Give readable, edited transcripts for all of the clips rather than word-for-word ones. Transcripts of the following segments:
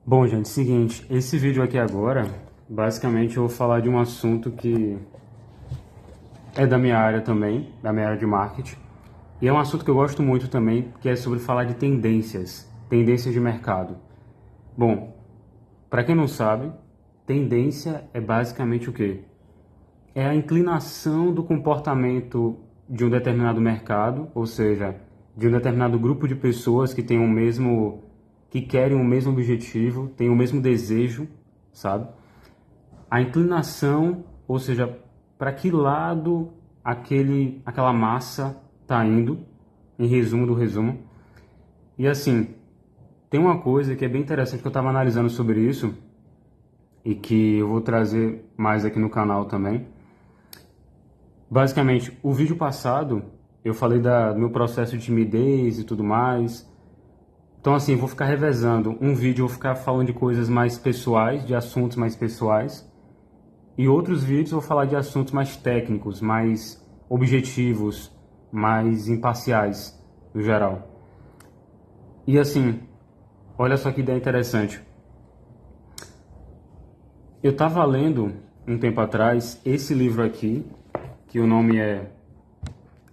Bom, gente, seguinte, esse vídeo aqui agora, basicamente eu vou falar de um assunto que é da minha área também, da minha área de marketing, e é um assunto que eu gosto muito também, que é sobre falar de tendências de mercado. Bom, para quem não sabe, tendência é basicamente o quê? É a inclinação do comportamento de um determinado mercado, ou seja, de um determinado grupo de pessoas que tem o mesmo, que querem o mesmo objetivo, têm o mesmo desejo, sabe? A inclinação, ou seja, para que lado aquela massa está indo, em resumo do resumo. E assim, tem uma coisa que é bem interessante que eu estava analisando sobre isso e que eu vou trazer mais aqui no canal também. Basicamente, o vídeo passado eu falei do meu processo de timidez e tudo mais. Então assim, eu vou ficar revezando. Um vídeo eu vou ficar falando de coisas mais pessoais, de assuntos mais pessoais. E outros vídeos eu vou falar de assuntos mais técnicos, mais objetivos, mais imparciais, no geral. E assim, olha só que ideia interessante. Eu estava lendo um tempo atrás esse livro aqui, que o nome é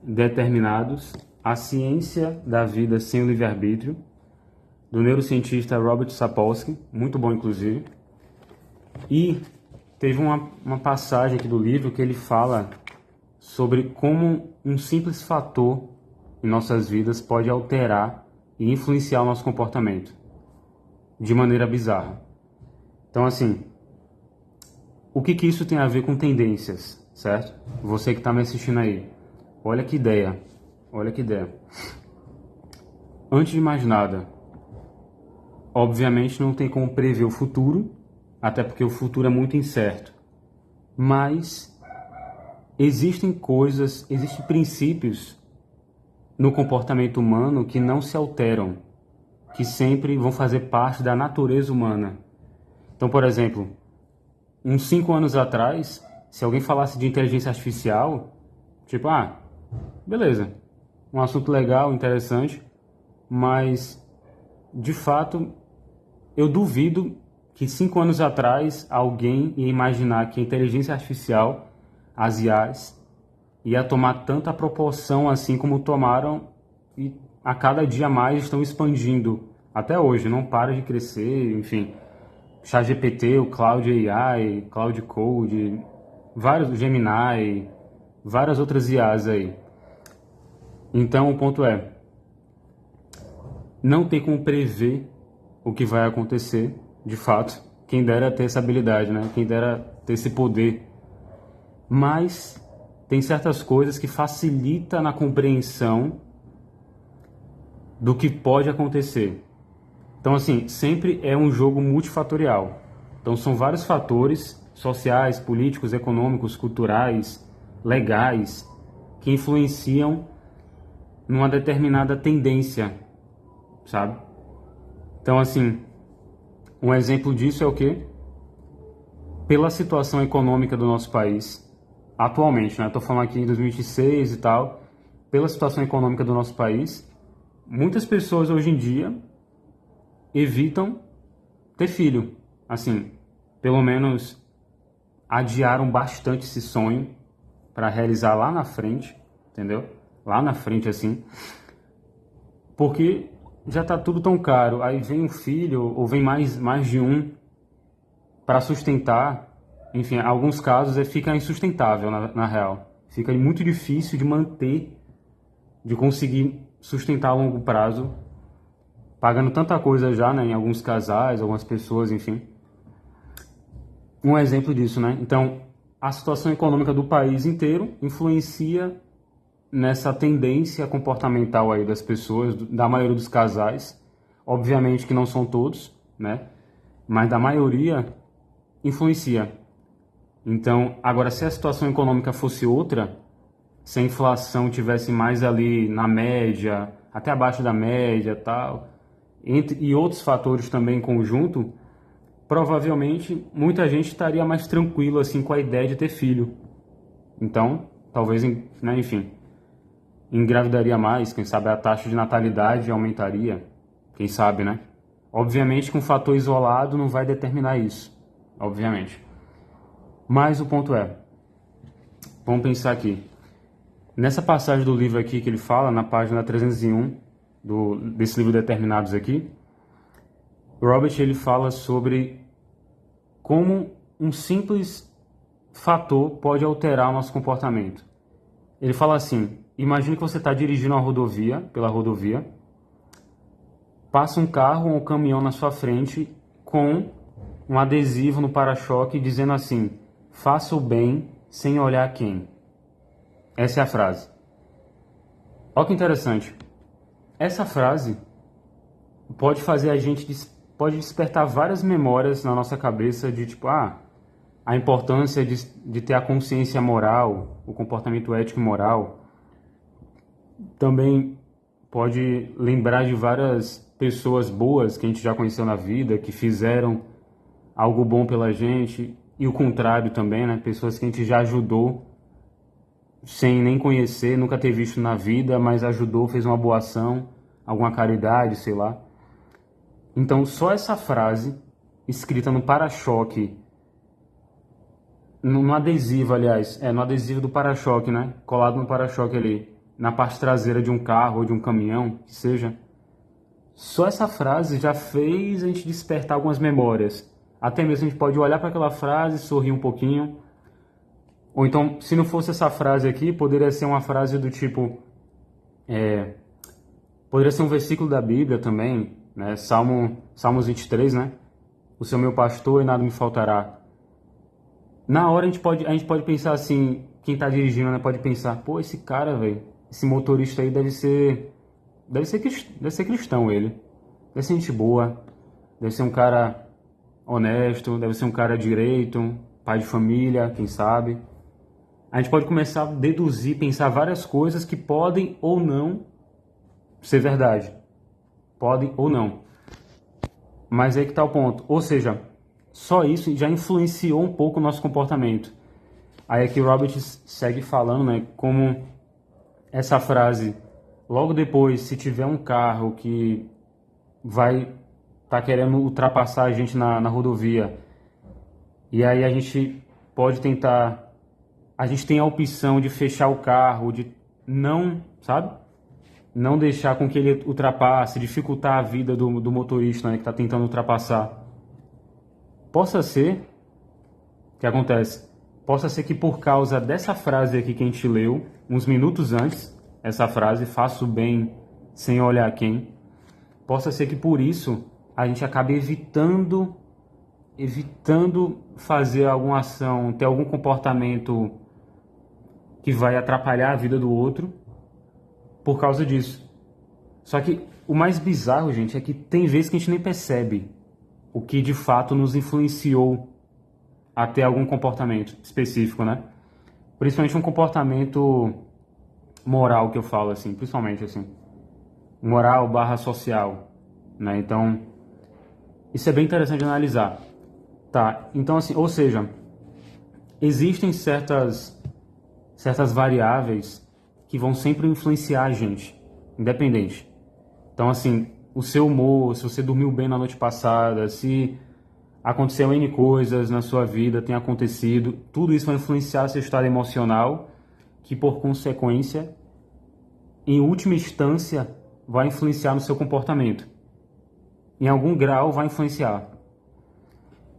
Determinados, A Ciência da Vida Sem o Livre-Arbítrio, do neurocientista Robert Sapolsky, muito bom inclusive. E teve uma passagem aqui do livro que ele fala sobre como um simples fator em nossas vidas pode alterar e influenciar o nosso comportamento de maneira bizarra. Então, assim, o que isso tem a ver com tendências, certo? Você que está me assistindo aí, olha que ideia, olha que ideia. Antes de mais nada, obviamente não tem como prever o futuro, até porque o futuro é muito incerto, mas existem princípios no comportamento humano que não se alteram, que sempre vão fazer parte da natureza humana. Então, por exemplo, uns 5 anos atrás, se alguém falasse de inteligência artificial, tipo, beleza, um assunto legal, interessante, mas, de fato, eu duvido que 5 anos atrás alguém ia imaginar que a inteligência artificial, as IAs, ia tomar tanta proporção assim como tomaram e a cada dia mais estão expandindo. Até hoje, não para de crescer, enfim. ChatGPT, o Cloud AI, Cloud Code, vários, Gemini, várias outras IAs aí. Então o ponto é, não tem como prever o que vai acontecer, de fato. Quem dera ter essa habilidade, né? Quem dera ter esse poder. Mas tem certas coisas que facilitam na compreensão do que pode acontecer. Então, assim, sempre é um jogo multifatorial. Então, são vários fatores sociais, políticos, econômicos, culturais, legais, que influenciam numa determinada tendência, sabe? Então, assim, um exemplo disso é o quê? Pela situação econômica do nosso país, atualmente, né? Estou falando aqui em 2026 e tal, pela situação econômica do nosso país, muitas pessoas hoje em dia evitam ter filho. Assim, pelo menos adiaram bastante esse sonho para realizar lá na frente, entendeu? Lá na frente, assim, porque já tá tudo tão caro. Aí vem um filho, ou vem mais de um, para sustentar. Enfim, em alguns casos fica insustentável, na real. Fica muito difícil de manter, de conseguir sustentar a longo prazo, pagando tanta coisa já, né, em alguns casais, algumas pessoas, enfim. Um exemplo disso, né? Então, a situação econômica do país inteiro influencia nessa tendência comportamental aí das pessoas, da maioria dos casais. Obviamente que não são todos, né? Mas da maioria influencia. Então, agora, se a situação econômica fosse outra, se a inflação tivesse mais ali na média, até abaixo da média, tal, e outros fatores também em conjunto, provavelmente muita gente estaria mais tranquilo assim com a ideia de ter filho. Então, talvez, né, enfim, engravidaria mais, quem sabe a taxa de natalidade aumentaria, quem sabe, né? Obviamente que um fator isolado não vai determinar isso, obviamente. Mas o ponto é, vamos pensar aqui. Nessa passagem do livro aqui que ele fala, na página 301 desse livro Determinados aqui, Robert ele fala sobre como um simples fator pode alterar o nosso comportamento. Ele fala assim, imagine que você está dirigindo pela rodovia, passa um carro ou um caminhão na sua frente com um adesivo no para-choque dizendo assim, faça o bem sem olhar quem. Essa é a frase. Olha que interessante. Essa frase pode fazer pode despertar várias memórias na nossa cabeça de tipo, a importância de ter a consciência moral, o comportamento ético e moral. Também pode lembrar de várias pessoas boas que a gente já conheceu na vida, que fizeram algo bom pela gente, e o contrário também, né? Pessoas que a gente já ajudou sem nem conhecer, nunca ter visto na vida, mas ajudou, fez uma boa ação, alguma caridade, sei lá. Então, só essa frase, escrita no para-choque, no adesivo, aliás, no adesivo do para-choque, né? Colado no para-choque ali, na parte traseira de um carro ou de um caminhão, que seja. Só essa frase já fez a gente despertar algumas memórias. Até mesmo a gente pode olhar para aquela frase, sorrir um pouquinho. Ou então, se não fosse essa frase aqui, poderia ser uma frase do tipo... poderia ser um versículo da Bíblia também, né? Salmos 23, né? O Senhor é meu pastor e nada me faltará. Na hora a gente pode pensar assim, quem tá dirigindo, né? Pode pensar, pô, esse cara, velho, esse motorista aí deve ser cristão ele. Deve ser gente boa, deve ser um cara honesto, deve ser um cara direito, pai de família, quem sabe. A gente pode começar a deduzir, pensar várias coisas que podem ou não ser verdade. Podem ou não. Mas aí que tá o ponto. Ou seja, só isso já influenciou um pouco o nosso comportamento. Aí aqui o Robert segue falando, né, como essa frase, logo depois, se tiver um carro que vai tá querendo ultrapassar a gente na rodovia, e aí a gente pode tentar, a gente tem a opção de fechar o carro, de não, sabe? Não deixar com que ele ultrapasse, dificultar a vida do motorista, né, que está tentando ultrapassar. Possa ser, o que acontece? Possa ser que por causa dessa frase aqui que a gente leu, uns minutos antes, essa frase, faça o bem sem olhar quem, possa ser que por isso a gente acabe evitando fazer alguma ação, ter algum comportamento que vai atrapalhar a vida do outro por causa disso. Só que o mais bizarro, gente, é que tem vezes que a gente nem percebe o que de fato nos influenciou a ter algum comportamento específico, né? Principalmente um comportamento moral que eu falo assim, principalmente assim, moral / social, né? Então, isso é bem interessante de analisar. Tá, então assim, ou seja, existem certas variáveis que vão sempre influenciar a gente, independente. Então assim, o seu humor, se você dormiu bem na noite passada, se aconteceu N coisas na sua vida, tem acontecido, tudo isso vai influenciar seu estado emocional, que por consequência, em última instância, vai influenciar no seu comportamento. Em algum grau vai influenciar.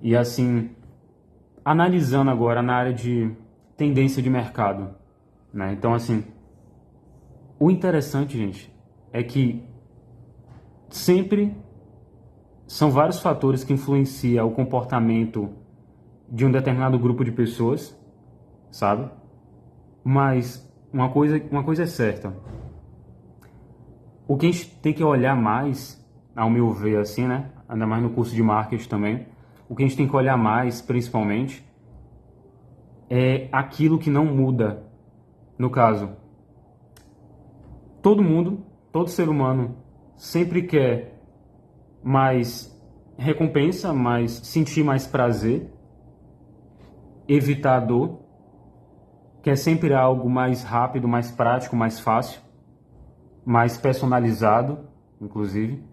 E assim, analisando agora na área de tendência de mercado, né? Então assim, o interessante, gente, é que sempre são vários fatores que influenciam o comportamento de um determinado grupo de pessoas, sabe? Mas uma coisa é certa. O que a gente tem que olhar mais, ao meu ver, assim, né? Ainda mais no curso de marketing também. O que a gente tem que olhar mais, principalmente, é aquilo que não muda. No caso, todo mundo, todo ser humano, sempre quer mais recompensa, sentir mais prazer, evitar a dor, quer sempre algo mais rápido, mais prático, mais fácil, mais personalizado, inclusive.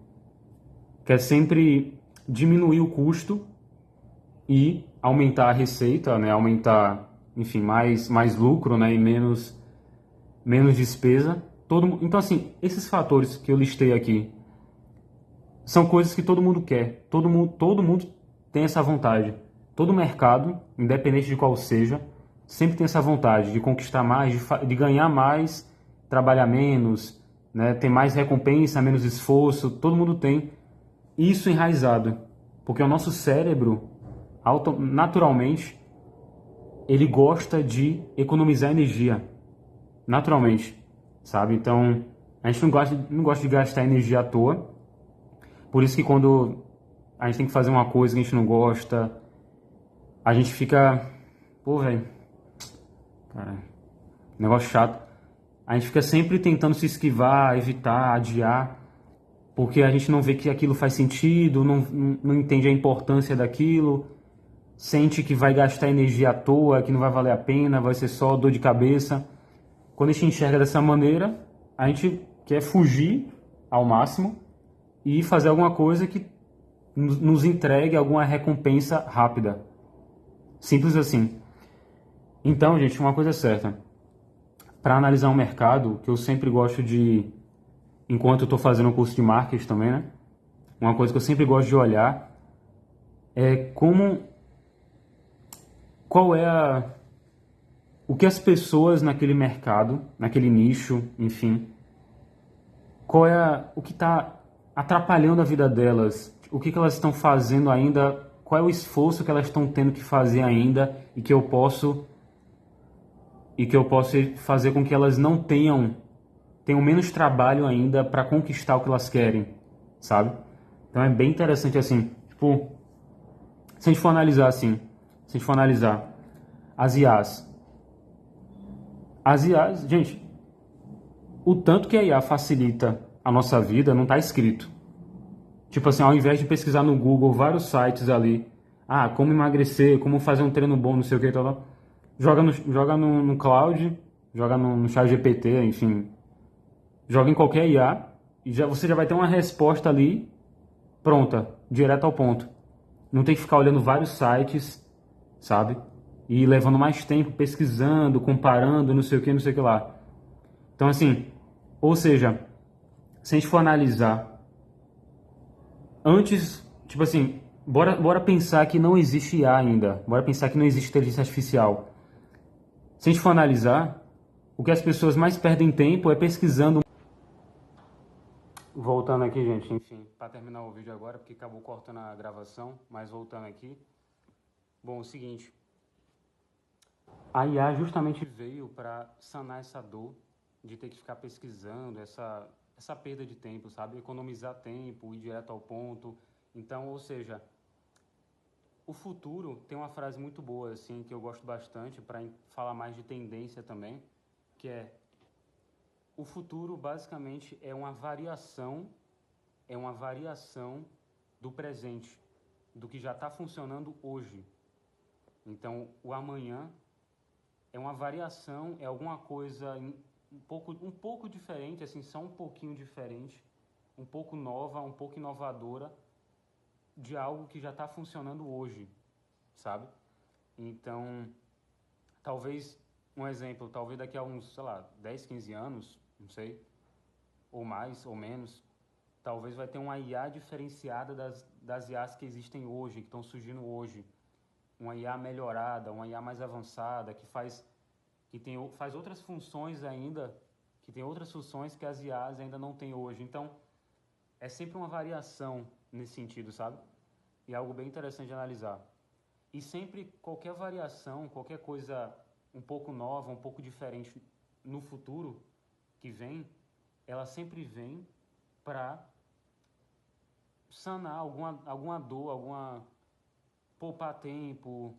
quer sempre diminuir o custo e aumentar a receita, né? Aumentar, enfim, mais lucro, né? E menos despesa. Então, assim, esses fatores que eu listei aqui são coisas que todo mundo quer. Todo mundo tem essa vontade. Todo mercado, independente de qual seja, sempre tem essa vontade de conquistar mais, de ganhar mais, trabalhar menos, né? Ter mais recompensa, menos esforço. Todo mundo tem isso enraizado. Porque o nosso cérebro, naturalmente, ele gosta de economizar energia. Naturalmente, sabe? Então, a gente não gosta de gastar energia à toa. Por isso que quando a gente tem que fazer uma coisa que a gente não gosta, a gente fica, pô, velho, cara, negócio chato. A gente fica sempre tentando se esquivar, evitar, adiar, porque a gente não vê que aquilo faz sentido, não entende a importância daquilo, sente que vai gastar energia à toa, que não vai valer a pena, vai ser só dor de cabeça. Quando a gente enxerga dessa maneira, a gente quer fugir ao máximo e fazer alguma coisa que nos entregue alguma recompensa rápida. Simples assim. Então, gente, uma coisa é certa. Para analisar um mercado, que eu sempre gosto de, enquanto eu estou fazendo um curso de marketing também, né? Uma coisa que eu sempre gosto de olhar é qual é o que as pessoas naquele mercado, naquele nicho, enfim, o que está atrapalhando a vida delas, o que elas estão fazendo ainda, qual é o esforço que elas estão tendo que fazer ainda e que eu posso fazer com que elas não tenham menos trabalho ainda para conquistar o que elas querem, sabe? Então é bem interessante assim, tipo, se a gente for analisar assim, se a gente for analisar as IAs, gente, o tanto que a IA facilita a nossa vida não está escrito. Tipo assim, ao invés de pesquisar no Google vários sites ali, como emagrecer, como fazer um treino bom, não sei o que, tal, joga no cloud, joga no chat GPT, enfim, joga em qualquer IA e você já vai ter uma resposta ali pronta, direto ao ponto. Não tem que ficar olhando vários sites, sabe? E levando mais tempo pesquisando, comparando, não sei o que lá. Então, assim, ou seja, se a gente for analisar antes, tipo assim, bora pensar que não existe IA ainda, bora pensar que não existe inteligência artificial. Se a gente for analisar, o que as pessoas mais perdem tempo é pesquisando. Voltando aqui, gente, enfim, para terminar o vídeo agora, porque acabou cortando a gravação, mas voltando aqui. Bom, o seguinte, a IA justamente veio para sanar essa dor de ter que ficar pesquisando, essa perda de tempo, sabe? Economizar tempo, ir direto ao ponto. Então, ou seja, o futuro tem uma frase muito boa, assim, que eu gosto bastante para falar mais de tendência também, que é: o futuro basicamente é uma variação do presente, do que já está funcionando hoje. Então, o amanhã é uma variação, é alguma coisa um pouco diferente, assim, só um pouquinho diferente, um pouco nova, um pouco inovadora de algo que já está funcionando hoje, sabe? Então, talvez, um exemplo, talvez daqui a uns, sei lá, 10, 15 anos, não sei, ou mais, ou menos, talvez vai ter uma IA diferenciada das IAs que existem hoje, que estão surgindo hoje. Uma IA melhorada, uma IA mais avançada, faz outras funções ainda, que tem outras funções que as IAs ainda não têm hoje. Então, é sempre uma variação nesse sentido, sabe? E é algo bem interessante de analisar. E sempre, qualquer variação, qualquer coisa um pouco nova, um pouco diferente no futuro que vem, ela sempre vem para sanar alguma dor, poupar tempo,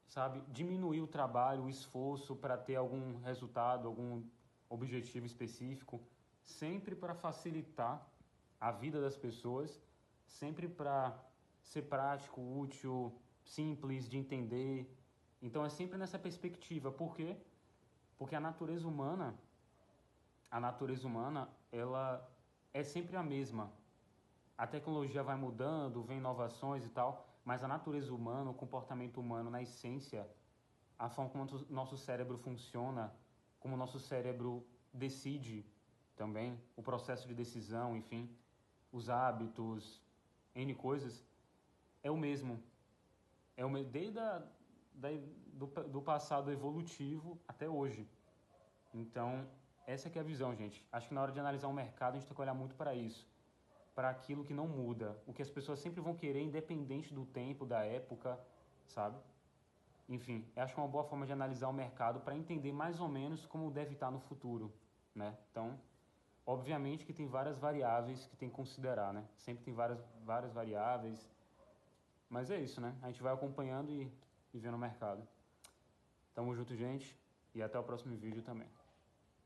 sabe? Diminuir o trabalho, o esforço para ter algum resultado, algum objetivo específico, sempre para facilitar a vida das pessoas, sempre para ser prático, útil, simples de entender. Então é sempre nessa perspectiva. Por quê? Porque a natureza humana, ela é sempre a mesma. a tecnologia vai mudando, vem inovações e tal, mas a natureza humana, o comportamento humano na essência, a forma como o nosso cérebro funciona, como o nosso cérebro decide também, o processo de decisão, enfim, os hábitos, N coisas, é o mesmo. Desde do passado evolutivo até hoje. Então, essa que é a visão, gente. Acho que na hora de analisar o mercado, a gente tem que olhar muito para isso, para aquilo que não muda, o que as pessoas sempre vão querer, independente do tempo, da época, sabe? Enfim, eu acho que é uma boa forma de analisar o mercado para entender mais ou menos como deve estar no futuro, né? Então, obviamente que tem várias variáveis que tem que considerar, né? Sempre tem várias variáveis, mas é isso, né? A gente vai acompanhando e vendo o mercado. Tamo junto, gente, e até o próximo vídeo também.